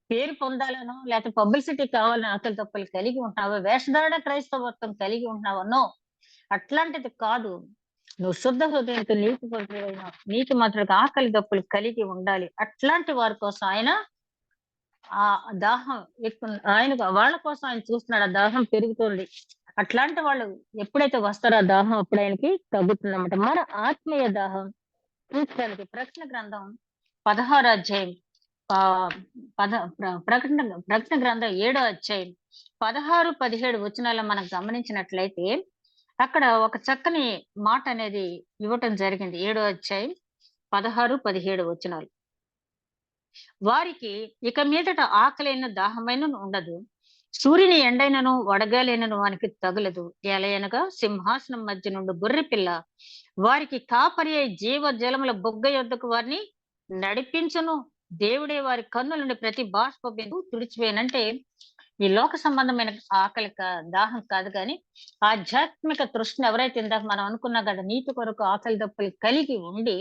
పేరు పొందాలనో, లేతే పబ్లిసిటీ కావాలని ఆకలి దప్పులు కలిగి ఉంటున్నావా? వేషధారణ క్రైస్తవత్వం కలిగి ఉంటున్నావా? నో. అట్లాంటిది కాదు. నువ్వు శుద్ధ హృదయంతో నీతిమంతుడిగా ఆకలి దప్పులు కలిగి ఉండాలి. అట్లాంటి వారి కోసం ఆయన దాహం ఆయనకు వాళ్ళ కోసం ఆయన చూస్తున్నాడు. ఆ దాహం పెరుగుతుంది. అట్లాంటి వాళ్ళు ఎప్పుడైతే వస్తారో ఆ దాహం అప్పుడు ఆయనకి తగ్గుతుందన్నమాట. మన ఆత్మీయ దాహం తీర్చడానికి ప్రకటన గ్రంథం 16వ అధ్యాయం ఆహ్, పద ప్ర ప్రకటన ప్రకటన గ్రంథం 7వ అధ్యాయం 16, 17 వచనాల్లో మనం గమనించినట్లయితే అక్కడ ఒక చక్కని మాట అనేది ఇవ్వటం జరిగింది. 7వ అధ్యాయం 16, 17 వచనాలు. వారికి ఇక మీదట ఆకలైన దాహమైనను ఉండదు. సూర్యుని ఎండైనను వడగాలైనను వానికి తగులదు. ఎలయనగా సింహాసనం మధ్య నుండి గొర్రెపిల్ల వారికి కాపరి అయి జీవ జలముల బొగ్గ యొద్దకు వారిని నడిపించును. దేవుడే వారి కన్నుల నుండి ప్రతి బాష్ప బిందువు తుడిచివేయనంటే ఈ లోక సంబంధమైన ఆకలి దాహం కాదు కానీ ఆధ్యాత్మిక తృష్ణ ఎవరైతే ఇందాక మనం అనుకున్నాం కదా, నీతి కొరకు ఆకలి దప్పులు కలిగి ఉండి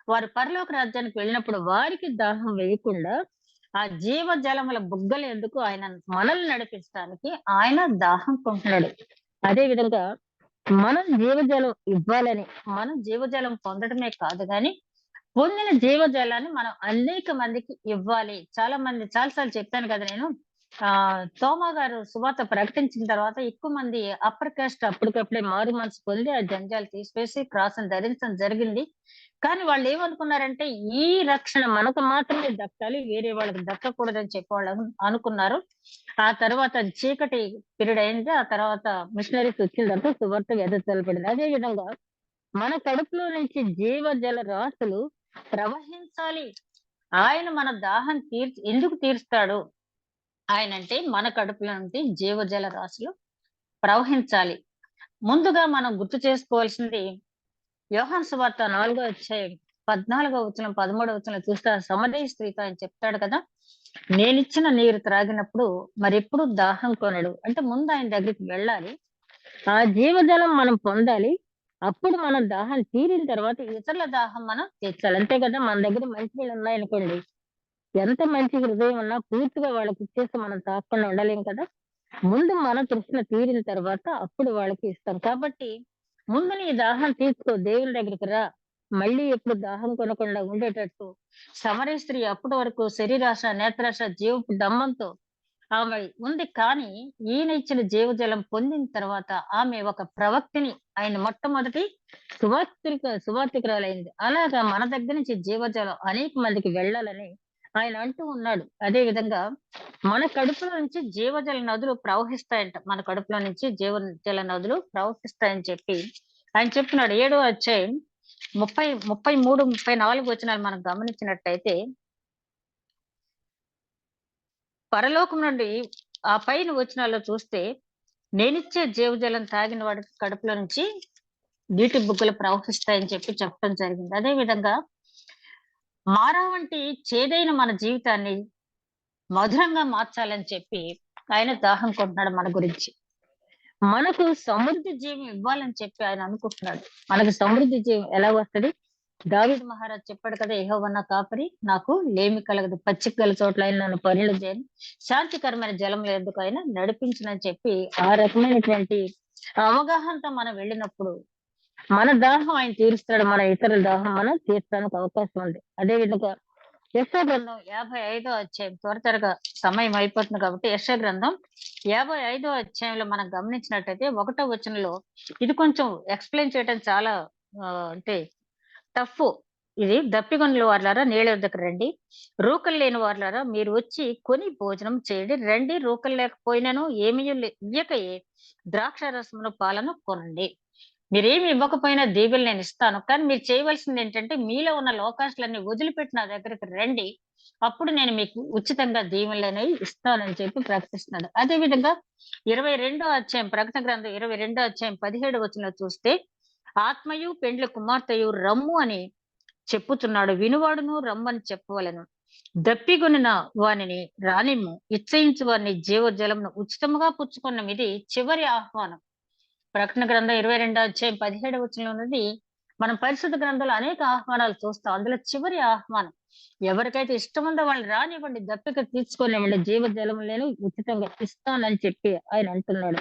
వారు పరలోక రాజ్యానికి వెళ్ళినప్పుడు వారికి దాహం వేయకుండా ఆ జీవ జలముల బుగ్గలు ఎందుకు ఆయన మనల్ని నడిపించడానికి ఆయన దాహం కొంటున్నాడు. అదే విధంగా మనం జీవజలం ఇవ్వాలని, మనం జీవజలం పొందడమే కాదు గాని పొందిన జీవజాలాన్ని మనం అనేక మందికి ఇవ్వాలి. చాలా సార్లు చెప్పాను కదా నేను. తోమా గారు సువార్త ప్రకటించిన తర్వాత ఎక్కువ మంది అప్పర్ కాస్ట్ అప్పటికప్పుడే మారు మనసు పొంది ఆ జంజాలు తీసివేసి క్రాస్‌ని ధరించడం జరిగింది. కానీ వాళ్ళేమనుకున్నారంటే, ఈ రక్షణ మనకు మాత్రమే దక్కాలి. వేరే వాళ్ళకి దక్కకూడదని చెప్పి వాళ్ళు అనుకున్నారు. ఆ తర్వాత చీకటి పీరియడ్ అయింది. ఆ తర్వాత మిషనరీస్ వచ్చిన తర్వాత సువార్త వెదజల్లబడింది. అదే విధంగా మన కడుపులో నుంచి జీవజల రాశులు ప్రవహించాలి. ఆయన మన దాహం ఎందుకు తీరుస్తాడు? ఆయనంటే మన కడుపులో నుండి జీవజల రాశులు ప్రవహించాలి. ముందుగా మనం గుర్తు చేసుకోవాల్సింది యోహాను సువార్త 4 అధ్యాయం 14 వచనం, 13 వచనం చూస్తే ఆ సమరయ స్త్రీతో ఆయన చెప్తాడు కదా! నేనిచ్చిన నీరు త్రాగినప్పుడు మరెప్పుడు దాహం కొనడు. అంటే ముందు ఆయన దగ్గరికి వెళ్ళాలి. ఆ జీవజలం మనం పొందాలి. అప్పుడు మనం దాహం తీరిన తర్వాత ఇతరుల దాహం మనం తీర్చాలి. అంతే కదా! మన దగ్గర మంచినీళ్ళు ఉన్నాయనుకోండి, ఎంత మంచి హృదయం ఉన్నా పూర్తిగా వాళ్ళకిచ్చేసి మనం తాగకుండా ఉండలేం కదా! ముందు మన తృష్ణ తీరిన తర్వాత అప్పుడు వాళ్ళకి ఇస్తాం. కాబట్టి ముందు నీ దాహం తీర్చుకో. దేవుని దగ్గరికి రా. మళ్ళీ ఎప్పుడు దాహం కొనకుండా ఉండేటట్టు సమరయ స్త్రీ అప్పటి వరకు శరీరాశ, నేత్రాశ, జీవపు డంబంతో ఆమె ఉంది. కానీ ఈయన ఇచ్చిన జీవజలం పొందిన తర్వాత ఆమె ఒక ప్రవక్తిని ఆయన మొట్టమొదటి సువార్తికురాలైంది. అలాగా మన దగ్గర నుంచి జీవజలం అనేక మందికి వెళ్ళాలని ఆయన అంటూ ఉన్నాడు. అదే విధంగా మన కడుపులో నుంచి జీవజల నదులు ప్రవహిస్తాయంట. మన కడుపులో నుంచి జీవజల నదులు ప్రవహిస్తాయని చెప్పి ఆయన చెప్తున్నాడు. 7వ అధ్యాయం 33, 34 వచనాలు మనం గమనించినట్టయితే పరలోకం నుండి ఆ పైన వచనాల్లో చూస్తే, నేనిచ్చే జీవజలం తాగిన వాడి కడుపులో నుంచి నీటి బుగ్గలు ప్రవహిస్తాయని చెప్పి చెప్పడం జరిగింది. అదే విధంగా మారా వంటి చేదైన మన జీవితాన్ని మధురంగా మార్చాలని చెప్పి ఆయన దాహం కొంటున్నాడు మన గురించి. మనకు సమృద్ధి జీవం ఇవ్వాలని చెప్పి ఆయన అనుకుంటున్నాడు. మనకు సమృద్ధి జీవం ఎలా వస్తది? దావీదు మహారాజు చెప్పాడు కదా! యెహోవా నా కాపరి, నాకు లేమి కలగదు. పచ్చిక గల చోట్ల ఆయన నన్ను పరిణించెను. శాంతికరమైన జలముల యొద్దకు ఆయన నడిపించునని చెప్పి, ఆ రకమైనటువంటి అవగాహనతో మనం వెళ్ళినప్పుడు, మన దాహం ఆయన తీరుస్తాడు. మన ఇతరుల దాహం మనం తీర్చడానికి అవకాశం ఉంది. అదే విధంగా యెషయా గ్రంథం 55 అధ్యాయం త్వరగా సమయం అయిపోతుంది కాబట్టి యెషయా గ్రంథం 55 అధ్యాయంలో మనం గమనించినట్టయితే 1వ వచనంలో ఇది కొంచెం ఎక్స్‌ప్లెయిన్ చేయడం చాలా అంటే టఫు. ఇది దప్పిగొన్న వారలారా నీళ్ళ యొద్దకు రండి. రూకలు లేని వారలారా మీరు వచ్చి కొని భోజనం చేయండి. రండి రూకలు లేకపోయినను ఏమియు ఇయ్యకయే ద్రాక్షారసమును, పాలను కొనండి. మీరేమి ఇవ్వకపోయినా దీవెనలు నేనిస్తాను. కానీ మీరు చేయవలసిందేంటంటే మీలో ఉన్న లోకాశలన్నీ వదిలిపెట్టి నా దగ్గరికి రండి. అప్పుడు నేను మీకు ఉచితంగా దీవెనలనేవి ఇస్తానని చెప్పి ప్రకటిస్తున్నాడు. అదే విధంగా 22 అధ్యాయం ప్రకటన గ్రంథం 22 అధ్యాయం 17 వచనంలో చూస్తే ఆత్మయు పెండ్లి కుమార్తెయు రమ్ము అని చెప్పుచున్నాడు. వినువాడును రమ్మని చెప్పవలెను. దప్పిగొనిన వానిని రానిమ్ము. ఇచ్చయించు వారిని జీవజలమును ఉచితముగా పుచ్చుకున్నమిది చివరి ఆహ్వానం. ప్రకటన గ్రంథం 22 అధ్యాయం 17 వచనంలో ఉన్నది మనం పరిశుద్ధ గ్రంథంలో అనేక ఆహ్వానాలు చూస్తాం. అందులో చివరి ఆహ్వానం. ఎవరికైతే ఇష్టముందో వాళ్ళని రానివ్వండి, దప్పిక తీర్చుకోనివ్వండి, జీవజలము నేను ఉచితంగా ఇస్తానని చెప్పి ఆయన అంటున్నాడు.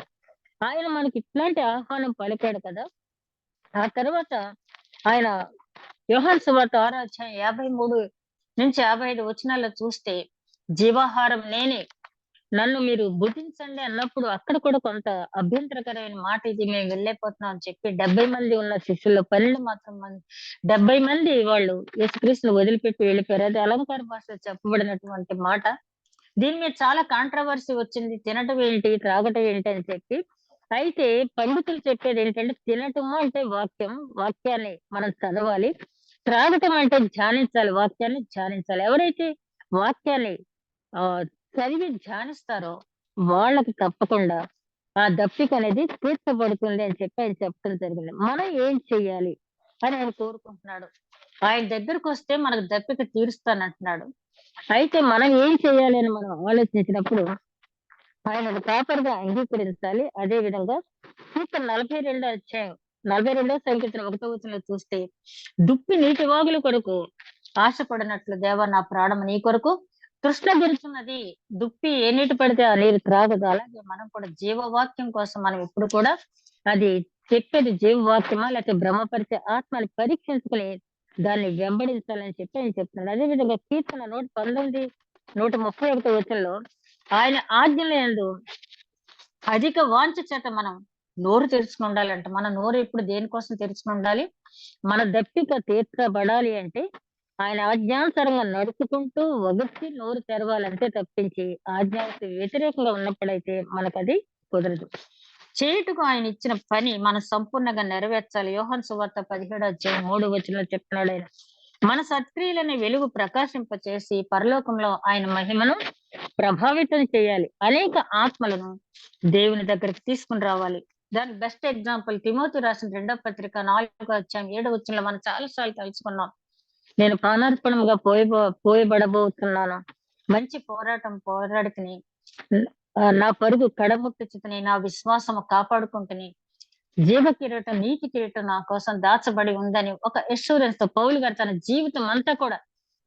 ఆయన మనకి ఇట్లాంటి ఆహ్వానం పలికాడు కదా! ఆ తర్వాత ఆయన యోహాను సువార్త 6 అధ్యాయం 53-55 వచనాల్లో చూస్తే, జీవాహారం నేనే. నన్ను మీరు భుజించండి అన్నప్పుడు అక్కడ కూడా కొంత అభ్యంతరకరమైన మాట ఇది మేము వెళ్ళలేకపోతున్నాం అని చెప్పి 70 మంది ఉన్న శిష్యుల్లో 12 మాత్రం 70 మంది వాళ్ళు యేసుక్రీస్తుని వదిలిపెట్టి వెళ్ళిపోయారు. అది అలంకార భాషలో చెప్పబడినటువంటి మాట. దీని మీద చాలా కాంట్రోవర్సీ వచ్చింది. తినటం ఏంటి? త్రాగటం ఏంటి? అని చెప్పి. అయితే పండితులు చెప్పేదేంటంటే తినటము అంటే వాక్యాన్ని మనం చదవాలి. త్రాగటం అంటే ధ్యానించాలి. వాక్యాన్ని ధ్యానించాలి. ఎవరైతే వాక్యాన్ని ఆహ్, చదివి ధ్యానిస్తారో వాళ్ళకి తప్పకుండా ఆ దప్పికనేది తీర్చబడుతుంది అని చెప్పి ఆయన చెప్పడం జరిగింది. మనం ఏం చెయ్యాలి అని ఆయన కోరుకుంటున్నాడు. ఆయన దగ్గరకొస్తే మనకు దప్పిక తీరుస్తానంటున్నాడు. అయితే మనం ఏం చేయాలి అని మనం ఆలోచించినప్పుడు ఆయనను కాపరిగా అంగీకరించాలి. అదే విధంగా కీర్తన 42 అధ్యాయం 42వ సంకీర్తన 1వ వచనంలో చూస్తే, దుప్పి నీటి వాగుల కొరకు ఆశపడినట్లు దేవా నా ప్రాణము నీ కొరకు తృష్ణగొరుచున్నది. దుప్పి ఏ నీటి పడితే ఆ నీరు త్రాగదు. అలాగే మనం కూడా జీవవాక్యం కోసం మనం ఎప్పుడు కూడా అది చెప్పేది జీవవాక్యమా లేకపోతే భ్రమపరిచే ఆత్మని పరీక్షించుకుని దాన్ని వెంబడించాలని చెప్పి ఆయన చెప్తున్నాడు. అదేవిధంగా కీర్తన 119, 131 వచనంలో ఆయన ఆజ్ఞల యందు అధిక వాంఛ చేత మనం నోరు తెరుచుకుని ఉండాలంట. మన నోరు ఎప్పుడు దేనికోసం తెరుచుకుని ఉండాలి? మన దప్పిక తీర్చబడాలి అంటే ఆయన ఆజ్ఞానుసారంగా నడుచుకుంటూ వగర్చి నోరు తెరవాలంటే తప్పించి ఆజ్ఞానికి వ్యతిరేకంగా ఉన్నప్పుడైతే మనకది కుదరదు. చేయుటకు ఆయన ఇచ్చిన పని మనం సంపూర్ణంగా నెరవేర్చాలి. యోహాను సువార్త 17:3 వచనంలో చెప్తున్నాడు ఆయన. మన సత్క్రియలని వెలుగు ప్రకాశింపచేసి పరలోకంలో ఆయన మహిమను ప్రభావితం చేయాలి. అనేక ఆత్మలను దేవుని దగ్గరికి తీసుకుని రావాలి. దానికి బెస్ట్ ఎగ్జాంపుల్ తిమోతి రాసిన 2వ పత్రిక 4వ అధ్యాయం 7వ వచనంలో మనం చాలా సార్లు తెలుసుకున్నాం. నేను ప్రాణార్పణముగా పోయబడబోతున్నాను. మంచి పోరాటం పోరాడితిని, నా పరుగు కడముట్టుచుతిని, నా విశ్వాసము కాపాడుకుంటుని, జీవ కిరీటం నీతి కిరీటం నా కోసం దాచబడి ఉందని ఒక అష్యూరెన్స్ తో పౌలు గారు తన జీవితం అంతా కూడా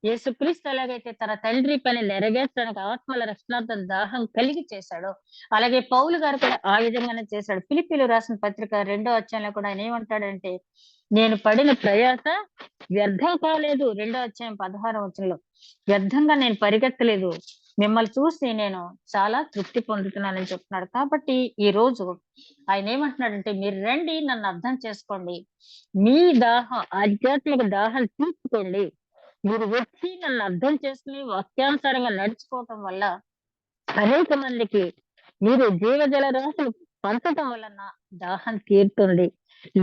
యేసుక్రీస్తు ఎలాగైతే తన తండ్రి పని నెరవేర్చడానికి ఆత్మల రక్షణార్థం దాహం కలిగి చేశాడో, అలాగే పౌలు గారు కూడా ఆ విధంగానే చేశాడు. ఫిలిప్పీలు రాసిన పత్రిక 2వ అధ్యాయంలో కూడా ఆయన ఏమంటాడంటే, నేను పడిన ప్రయాస వ్యర్థం కాలేదు. 2వ అధ్యాయం 16వ వచనంలో, వ్యర్థంగా నేను పరిగెత్తలేదు, మిమ్మల్ని చూసి నేను చాలా తృప్తి పొందుతున్నానని చెప్తున్నాడు. కాబట్టి ఈ రోజు ఆయన ఏమంటున్నాడంటే, మీరు రండి, నన్ను అర్థం చేసుకోండి, మీ దాహం ఆధ్యాత్మిక దాహం తీర్చుకోండి. మీరు వచ్చి నన్ను అర్థం చేసుకుని వాక్యానుసారంగా నడుచుకోవటం వల్ల అనేక మందికి మీరు జీవజల రాశులు పంచటం వలన దాహం తీరుతుంది.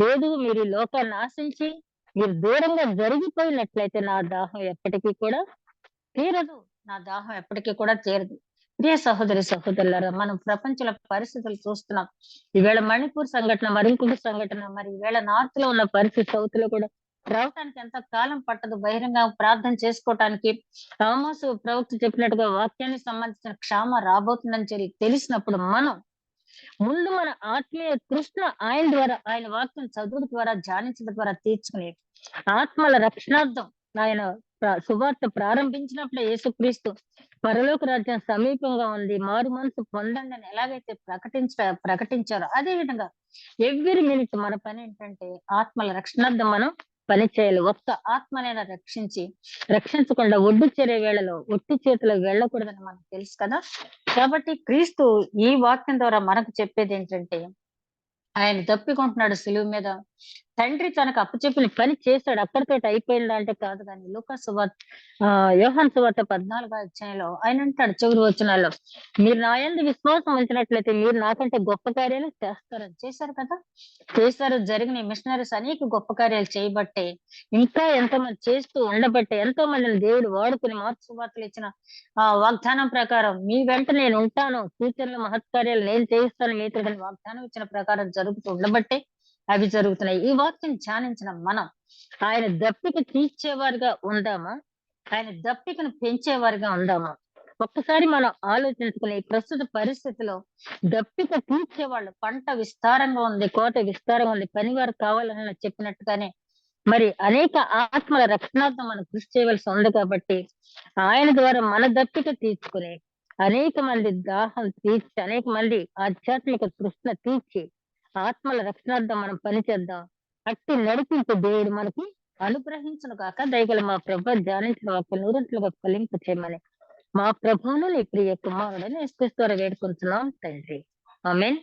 లేదు మీరు ఈ లోకాన్ని ఆశించి మీరు దూరంగా జరిగిపోయినట్లయితే నా దాహం ఎప్పటికీ కూడా తీరదు, నా దాహం ఎప్పటికీ కూడా తీరదు. ప్రియ సహోదరి సహోదరులారా, మనం ప్రపంచంలో పరిస్థితులు చూస్తున్నాం. ఈవేళ మణిపూర్ సంఘటన, మరి ఇంకొక సంఘటన, మరి ఈవేళ నార్త్ లో ఉన్న పరిస్థితి సౌత్ లో కూడా రావటానికి ఎంత కాలం పట్టదు. బహిరంగ ప్రార్థన చేసుకోవటానికి ఆమోసు ప్రవక్త చెప్పినట్టుగా వాక్యానికి సంబంధించిన క్షామ రాబోతుందని తెలిసినప్పుడు మనం ముందు మన ఆత్మీయ తృష్ణ ఆయన ద్వారా, ఆయన వాక్యం చదువు ద్వారా, ధ్యానించడం ద్వారా తీర్చుకుని ఆత్మల రక్షణార్థం ఆయన సువార్త ప్రారంభించినప్పుడే యేసుక్రీస్తు పరలోక రాజ్యం సమీపంగా ఉంది, మారు మనసు పొందండి అని ఎలాగైతే ప్రకటించారో, అదే విధంగా ఎవ్రీ మినిట్ మన పని ఏంటంటే ఆత్మల రక్షణార్థం మనం పని చేయాలి. ఒక్క ఆత్మనైనా రక్షించకుండా ఒడ్డు చేరే వేళలో ఒట్టి చేతిలో వెళ్ళకూడదని మనకు తెలుసు కదా. కాబట్టి క్రీస్తు ఈ వాక్యం ద్వారా మనకు చెప్పేది ఏంటంటే, ఆయన తప్పికొంటున్నాడు సిలువ మీద. తండ్రి తనకు అప్పచెప్పిన పని చేశాడు, అక్కడితోటి అయిపోయిందా అంటే కాదు. కానీ యోహాను సువార్త 14వ అధ్యాయంలో ఆయన అంటాడు చివరి వచనాల్లో, మీరు నా యందు విశ్వాసం ఉంచినట్లయితే మీరు నాకంటే గొప్ప కార్యాలు చేస్తారని. చేశారు కదా, చేశారు. జరిగిన మిషనరీస్ అనేక గొప్ప కార్యాలు చేయబట్టే, ఇంకా ఎంతో మంది చేస్తూ ఉండబట్టే, ఎంతో మందిని దేవుడు వాడుకుని మార్పు సువార్తలు ఇచ్చిన వాగ్దానం ప్రకారం మీ వెంట నేను ఉంటాను, సూచనలు మహత్కార్యాలు నేను చేయిస్తాను మీతో వాగ్దానం ఇచ్చిన ప్రకారం జరుగుతూ ఉండబట్టే అవి జరుగుతున్నాయి. ఈ వాక్యం ధ్యానించిన మనం ఆయన దప్పిక తీర్చేవారుగా ఉందామా, ఆయన దప్పికను పెంచేవారుగా ఉందామా? ఒక్కసారి మనం ఆలోచించుకుని ప్రస్తుత పరిస్థితిలో దప్పిక తీర్చేవాళ్ళు, పంట విస్తారంగా ఉంది, కోట విస్తారంగా ఉంది, పనివారు కావాలని చెప్పినట్టుగానే మరి అనేక ఆత్మల రక్షణార్థం మనం కృషి చేయవలసి ఉంది. కాబట్టి ఆయన ద్వారా మన దప్పిక తీర్చుకుని అనేక మంది దాహం తీర్చి, అనేక మంది ఆధ్యాత్మిక తృష్ణ తీర్చి ఆత్మల రక్షణార్థం మనం పనిచేద్దాం. అట్టి నడిపించే దేవుడు మనకి అనుగ్రహించును గాక. దయగల మా ప్రభు ధ్యానించిన వాక్యం నూరంట్లుగా ఫలింప చేయమని మా ప్రభువును నీ ప్రియ కుమారుడని యేసుక్రీస్తు ద్వారా వేడుకుంటున్నాం తండ్రి. ఆమేన్.